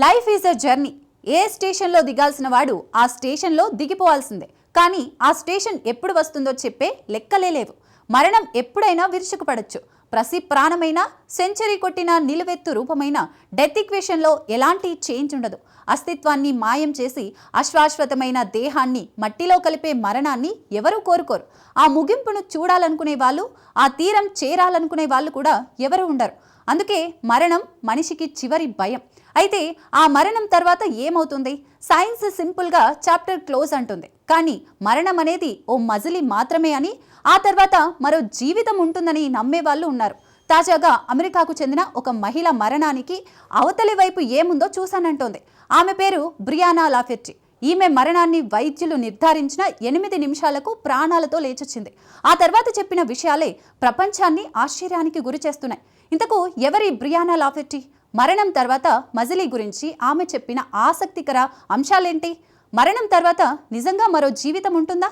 Life is a journey. ఏ స్టేషన్లో దిగాల్సిన వాడు ఆ స్టేషన్లో దిగిపోవాల్సిందే. కానీ ఆ స్టేషన్ ఎప్పుడు వస్తుందో చెప్పే లెక్కలే లేవు. మరణం ఎప్పుడైనా విరుచుకుపడచ్చు. ప్రతి ప్రాణమైన, సెంచరీ కొట్టిన నిలువెత్తు రూపమైన డెత్ ఈక్వేషన్లో ఎలాంటి చేంజ్ ఉండదు. అస్తిత్వాన్ని మాయం చేసి అశాశ్వతమైన దేహాన్ని మట్టిలో కలిపే మరణాన్ని ఎవరూ కోరుకోరు. ఆ ముగింపును చూడాలనుకునే వాళ్ళు, ఆ తీరం చేరాలనుకునే వాళ్ళు కూడా ఎవరు ఉండరు. అందుకే మరణం మనిషికి చివరి భయం. అయితే ఆ మరణం తర్వాత ఏమవుతుంది? సైన్స్ సింపుల్గా చాప్టర్ క్లోజ్ అంటుంది. కానీ మరణం అనేది ఓ మజిలీ మాత్రమే అని, ఆ తర్వాత మరో జీవితం ఉంటుందని నమ్మే వాళ్ళు ఉన్నారు. తాజాగా అమెరికాకు చెందిన ఒక మహిళ మరణానికి అవతలి వైపు ఏముందో చూశానంటోంది. ఆమె పేరు బ్రియానా లాఫెట్టి. ఈమె మరణాన్ని వైద్యులు నిర్ధారించిన 8 నిమిషాలకు ప్రాణాలతో లేచొచ్చింది. ఆ తర్వాత చెప్పిన విషయాలే ప్రపంచాన్ని ఆశ్చర్యానికి గురి చేస్తున్నాయి. ఇంతకు ఎవరి బ్రియానా లాఫెట్టి? మరణం తర్వాత మజిలీ గురించి ఆమె చెప్పిన ఆసక్తికర అంశాలేంటి? మరణం తర్వాత నిజంగా మరో జీవితం ఉంటుందా?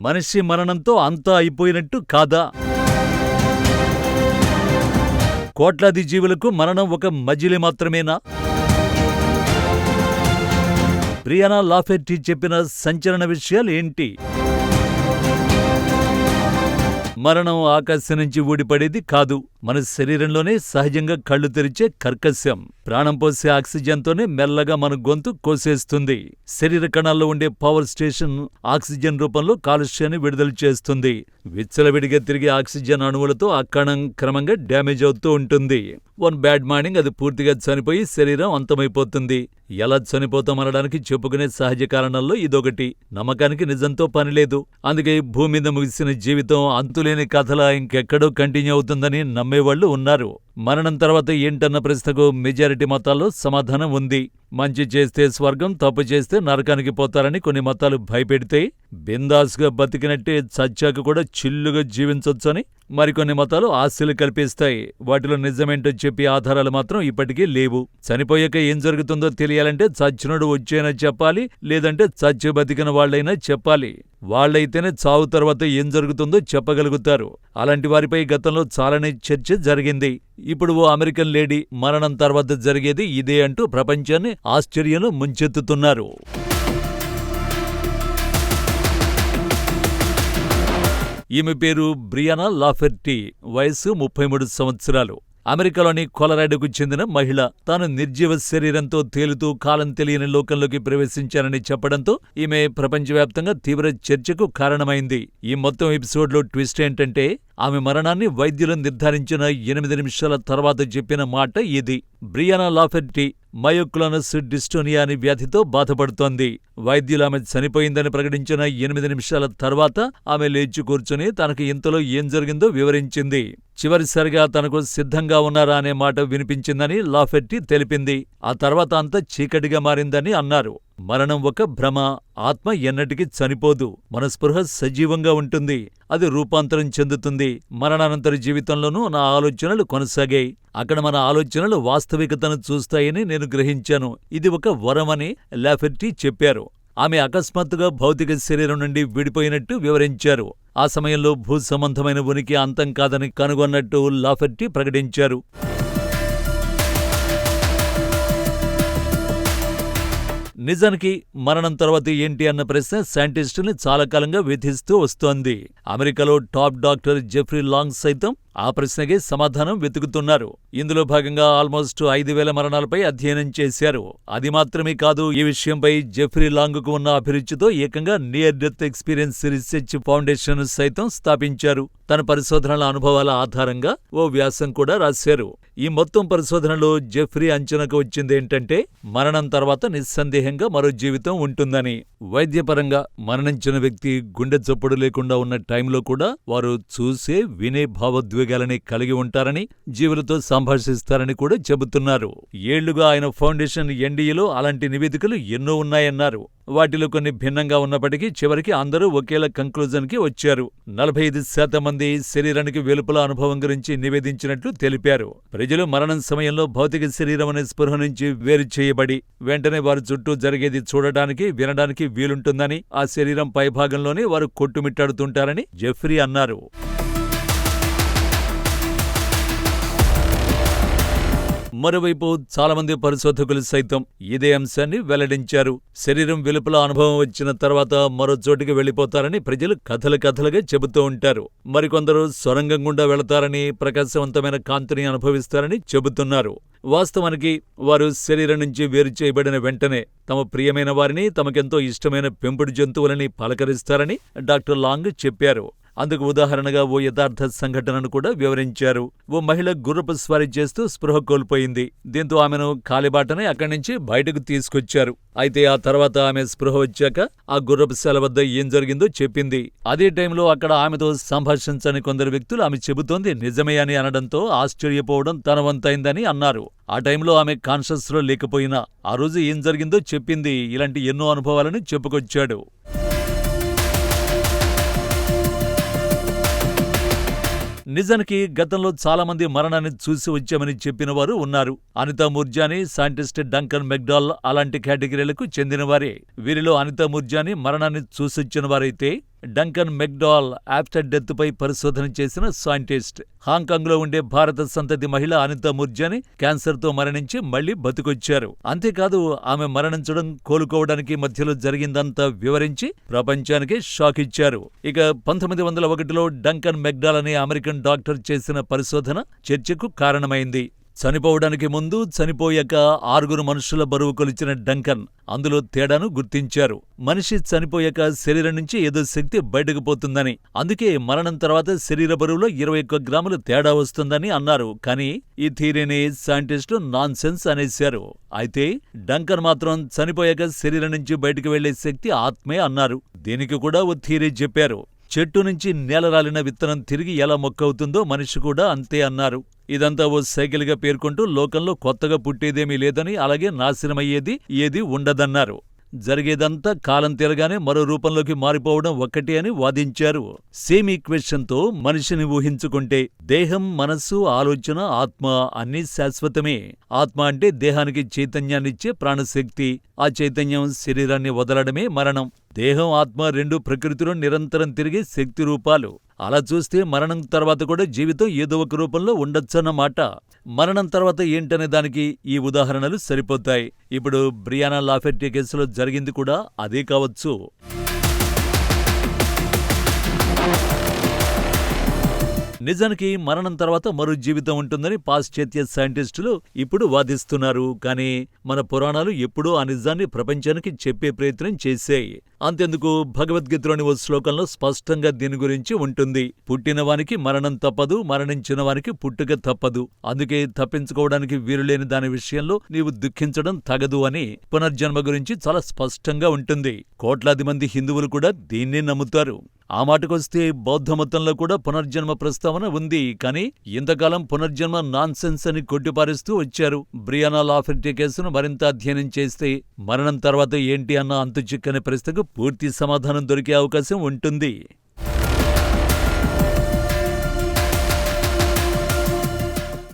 మనిషి మరణంతో అంతా అయిపోయినట్టు కాదా? కోట్లాది జీవులకు మరణం ఒక మజిలీ మాత్రమేనా? బ్రియానా లాఫెట్టి చెప్పిన సంచలన విషయాలు ఏంటి? మరణం ఆకాశం నుంచి ఊడిపడేది కాదు. మన శరీరంలోనే సహజంగా కళ్ళు తెరిచే కర్కశం ప్రాణం పోసే ఆక్సిజన్తోనే మెల్లగా మన గొంతు కోసేస్తుంది. శరీర కణాల్లో ఉండే పవర్ స్టేషన్ ఆక్సిజన్ రూపంలో కాలుష్యాన్ని విడుదల చేస్తుంది. విచ్చలవిడిగా తిరిగే ఆక్సిజన్ అణువులతో ఆ కణం క్రమంగా డ్యామేజ్ అవుతూ ఉంటుంది. వన్ బ్యాడ్ మార్నింగ్ అది పూర్తిగా చనిపోయి శరీరం అంతమైపోతుంది. ఎలా చనిపోతామనడానికి చెప్పుకునే సహజ కారణాల్లో ఇదొకటి. నమ్మకానికి నిజంతో పనిలేదు. అందుకే భూమి మీద ముగిసిన జీవితం అంతులేని కథలా ఇంకెక్కడో కంటిన్యూ అవుతుందని నమ్మేవాళ్లు ఉన్నారు. మరణం తర్వాత ఏంటన్న ప్రశ్నకు మెజారిటీ మతాల్లో సమాధానం ఉంది. మంచి చేస్తే స్వర్గం, తప్పు చేస్తే నరకానికి పోతారని కొన్ని మతాలు భయపెడితే, బిందాస్గా బతికినట్టే చచ్చాక కూడా చిల్లుగా జీవించొచ్చని మరికొన్ని మతాలు ఆశలు కల్పిస్తాయి. వాటిలో నిజమేంటో చెప్పే ఆధారాలు మాత్రం ఇప్పటికీ లేవు. చనిపోయాక ఏం జరుగుతుందో తెలియాలంటే చచ్చినోడు వచ్చైనా చెప్పాలి, లేదంటే చచ్చి బతికిన వాళ్లైనా చెప్పాలి. వాళ్లైతేనే చావు తర్వాత ఏం జరుగుతుందో చెప్పగలుగుతారు. అలాంటి వారిపై గతంలో చాలానే చర్చ జరిగింది. ఇప్పుడు ఓ అమెరికన్ లేడీ మరణం తర్వాత జరిగేది ఇదే అంటూ ప్రపంచాన్ని ఆశ్చర్యంలో ముంచెత్తుతున్నారు. ఈమె పేరు బ్రియానా లాఫెట్టి. వయస్సు 33 సంవత్సరాలు. అమెరికాలోని కొలరాడోకు చెందిన మహిళ. తాను నిర్జీవ శరీరంతో తేలుతూ కాలం తెలియని లోకంలోకి ప్రవేశించానని చెప్పడంతో ఈమె ప్రపంచవ్యాప్తంగా తీవ్ర చర్చకు కారణమైంది. ఈ మొత్తం ఎపిసోడ్లో ట్విస్ట్ ఏంటంటే, ఆమె మరణాన్ని వైద్యులు నిర్ధారించిన 8 నిమిషాల తర్వాత చెప్పిన మాట ఇది. బ్రియానా లాఫెట్టి మయోక్లోనస్ డిస్టోనియా అనే వ్యాధితో బాధపడుతోంది. వైద్యులు ఆమె చనిపోయిందని ప్రకటించిన 8 నిమిషాల తర్వాత ఆమె లేచి కూర్చుని తనకు ఇంతలో ఏం జరిగిందో వివరించింది. చివరిసారిగా తనకు సిద్ధంగా ఉన్నారా అనే మాట వినిపించిందని లాఫెట్టి తెలిపింది. ఆ తర్వాత అంతా చీకటిగా మారిందని అన్నారు. మరణం ఒక భ్రమ. ఆత్మ ఎన్నటికీ చనిపోదు. మన స్పృహ సజీవంగా ఉంటుంది. అది రూపాంతరం చెందుతుంది. మరణానంతర జీవితంలోనూ నా ఆలోచనలు కొనసాగాయి. అక్కడ మన ఆలోచనలు వాస్తవికతను చూస్తాయని నేను గ్రహించాను. ఇది ఒక వరమని లాఫెట్టి చెప్పారు. ఆమె అకస్మాత్తుగా భౌతిక శరీరం నుండి విడిపోయినట్టు వివరించారు. ఆ సమయంలో భూ సంబంధమైన ఉనికి అంతం కాదని కనుగొన్నట్టు లాఫెట్టి ప్రకటించారు. నిజానికి మరణం తర్వాత ఏంటి అన్న ప్రశ్న సైంటిస్టుల్ని చాలా కాలంగా వేధిస్తూ వస్తోంది. అమెరికాలో టాప్ డాక్టర్ జెఫ్రీ లాంగ్ సైతం ఆ ప్రశ్నకే సమాధానం వెతుకుతున్నారు. ఇందులో భాగంగా ఆల్మోస్ట్ 5,000 మరణాలపై అధ్యయనం చేశారు. అది మాత్రమే కాదు, ఈ విషయంపై జెఫ్రీ లాంగ్కు ఉన్న అభిరుచితో ఏకంగా near death experience research foundation సైతం స్థాపించారు. తన పరిశోధనల అనుభవాల ఆధారంగా ఓ వ్యాసం కూడా రాశారు. ఈ మొత్తం పరిశోధనలో జెఫ్రీ అంచనాకు వచ్చిందేంటంటే, మరణం తర్వాత నిస్సందేహంగా మరో జీవితం ఉంటుందని. వైద్యపరంగా మరణించిన వ్యక్తి గుండె చప్పుడు లేకుండా ఉన్న టైంలో కూడా వారు చూసే, వినే భావోద్వేగాలని కలిగి ఉంటారని, జీవులతో సంభాషిస్తారని కూడా చెబుతున్నారు. ఏళ్లుగా ఆయన ఫౌండేషన్ ఎన్డీఏలో అలాంటి నివేదికలు ఎన్నో ఉన్నాయన్నారు. వాటిలో కొన్ని భిన్నంగా ఉన్నప్పటికీ చివరికి అందరూ ఒకేలా కంక్లూజన్కి వచ్చారు. 45% మంది శరీరానికి వెలుపల అనుభవం గురించి నివేదించినట్లు తెలిపారు. ప్రజలు మరణం సమయంలో భౌతిక శరీరం అనే స్పృహ నుంచి వేరు చేయబడి వెంటనే వారి చుట్టూ జరిగేది చూడడానికి, వినడానికి వీలుంటుందని, ఆ శరీరం పైభాగంలోనే వారు కొట్టుమిట్టాడుతుంటారని జెఫ్రీ అన్నారు. మరోవైపు చాలా మంది పరిశోధకులు సైతం ఇదే అంశాన్ని వెల్లడించారు. శరీరం వెలుపల అనుభవం వచ్చిన తర్వాత మరో చోటికి వెళ్లిపోతారని ప్రజలు కథలుగా చెబుతూ ఉంటారు. మరికొందరు సొరంగం గుండా వెళతారని, ప్రకాశవంతమైన కాంతిని అనుభవిస్తారని చెబుతున్నారు. వాస్తవానికి వారు శరీరం నుంచి వేరు చేయబడిన వెంటనే తమ ప్రియమైన వారిని, తమకెంతో ఇష్టమైన పెంపుడు జంతువులని పలకరిస్తారని డాక్టర్ లాంగ్ చెప్పారు. అందుకు ఉదాహరణగా ఓ యథార్థ సంఘటనను కూడా వివరించారు. ఓ మహిళ గుర్రపు స్వారీ చేస్తూ స్పృహ కోల్పోయింది. దీంతో ఆమెను కాలిబాటనే అక్కడి నుంచి బయటకు తీసుకొచ్చారు. అయితే ఆ తర్వాత ఆమె స్పృహ వచ్చాక ఆ గుర్రపు శాల వద్ద ఏం జరిగిందో చెప్పింది. అదే టైంలో అక్కడ ఆమెతో సంభాషించని కొందరు వ్యక్తులు ఆమె చెబుతోంది నిజమే అని అనడంతో ఆశ్చర్యపోవడం తన వంతైందని అన్నారు. ఆ టైంలో ఆమె కాన్షియస్లో లేకపోయినా ఆ రోజు ఏం జరిగిందో చెప్పింది. ఇలాంటి ఎన్నో అనుభవాలను చెప్పుకొచ్చాడు. నిజానికి గతంలో చాలా మంది మరణాన్ని చూసి వచ్చామని చెప్పిన వారు ఉన్నారు. అనితా ముర్జానీ, సైంటిస్ట్ డంకన్ మెక్డాల్ అలాంటి కేటగిరీలకు చెందినవారే. వీరిలో అనితా ముర్జానీ మరణాన్ని చూసొచ్చిన వారైతే, డంకన్ మెక్డాల్ ఆఫ్టర్ డెత్ పై పరిశోధన చేసిన సైంటిస్ట్. హాంకాంగ్లో ఉండే భారత సంతతి మహిళ అనితా ముర్జానీ క్యాన్సర్తో మరణించి మళ్లీ బతికొచ్చారు. అంతేకాదు, ఆమె మరణించడం, కోలుకోవడానికి మధ్యలో జరిగిందంతా వివరించి ప్రపంచానికి షాక్ ఇచ్చారు. ఇక 1901లో డంకన్ మెక్డాల్ అనే అమెరికన్ డాక్టర్ చేసిన పరిశోధన చర్చకు కారణమైంది. చనిపోవడానికి ముందు, చనిపోయాక 6 మనుషుల బరువు కొలిచిన డంకన్ అందులో తేడాను గుర్తించారు. మనిషి చనిపోయాక శరీరం నుంచి ఏదో శక్తి బయటకు పోతుందని, అందుకే మరణం తర్వాత శరీర బరువులో 21 గ్రాములు తేడా వస్తుందని అన్నారు. కానీ ఈ థియరీని సైంటిస్టులు నాన్ సెన్స్ అనేశారు. అయితే డంకన్ మాత్రం చనిపోయాక శరీరం నుంచి బయటకు వెళ్లే శక్తి ఆత్మే అన్నారు. దీనికి కూడా ఓ థియరీ చెప్పారు. చెట్టు నుంచి నేలరాలిన విత్తనం తిరిగి ఎలా మొక్కవుతుందో మనిషి కూడా అంతే అన్నారు. ఇదంతా ఓ సైకిల్గా పేర్కొంటూ లోకంలో కొత్తగా పుట్టేదేమీ లేదని, అలాగే నాశనమయ్యేది ఏదీ ఉండదన్నారు. జరిగేదంతా కాలం తిరగానే మరో రూపంలోకి మారిపోవడం ఒక్కటే అని వాదించారు. సేమ్ ఈక్వేషన్తో మనిషిని ఊహించుకుంటే దేహం, మనస్సు, ఆలోచన, ఆత్మ అన్నీ శాశ్వతమే. ఆత్మ అంటే దేహానికి చైతన్యాన్నిచ్చే ప్రాణశక్తి. ఆ చైతన్యం శరీరాన్ని వదలడమే మరణం. దేహం, ఆత్మ రెండూ ప్రకృతిలో నిరంతరం తిరిగే శక్తి రూపాలు. అలా చూస్తే మరణం తర్వాత కూడా జీవితం ఏదో ఒక రూపంలో ఉండొచ్చన్నమాట. మరణం తర్వాత ఏంటనే దానికి ఈ ఉదాహరణలు సరిపోతాయి. ఇప్పుడు బ్రియానా లాఫెర్టీ కేసులో జరిగింది కూడా అదే కావచ్చు. నిజానికి మరణం తర్వాత మరో జీవితం ఉంటుందని పాశ్చాత్య సైంటిస్టులు ఇప్పుడు వాదిస్తున్నారు. కానీ మన పురాణాలు ఎప్పుడూ ఆ నిజాన్ని ప్రపంచానికి చెప్పే ప్రయత్నం చేశాయి. అంతెందుకు, భగవద్గీతలోని ఓ శ్లోకంలో స్పష్టంగా దీని గురించి ఉంటుంది. పుట్టినవానికి మరణం తప్పదు, మరణించిన వానికి పుట్టుక తప్పదు. అందుకే తప్పించుకోవడానికి వీలులేని దాని విషయంలో నీవు దుఃఖించడం తగదు అని పునర్జన్మ గురించి చాలా స్పష్టంగా ఉంటుంది. కోట్లాది మంది హిందువులు కూడా దీన్నే నమ్ముతారు. ఆ మాటకొస్తే బౌద్ధ మతంలో కూడా పునర్జన్మ ప్రస్తావన ఉంది. కానీ ఇంతకాలం పునర్జన్మ నాన్సెన్స్ అని కొట్టిపారేస్తూ వచ్చారు. బ్రియానా లాఫెర్టీ కేసును మరింత అధ్యయనం చేస్తే మరణం తర్వాత ఏంటి అన్న అంతుచిక్కని ప్రశ్నకు పూర్తి సమాధానం దొరికే అవకాశం ఉంటుంది.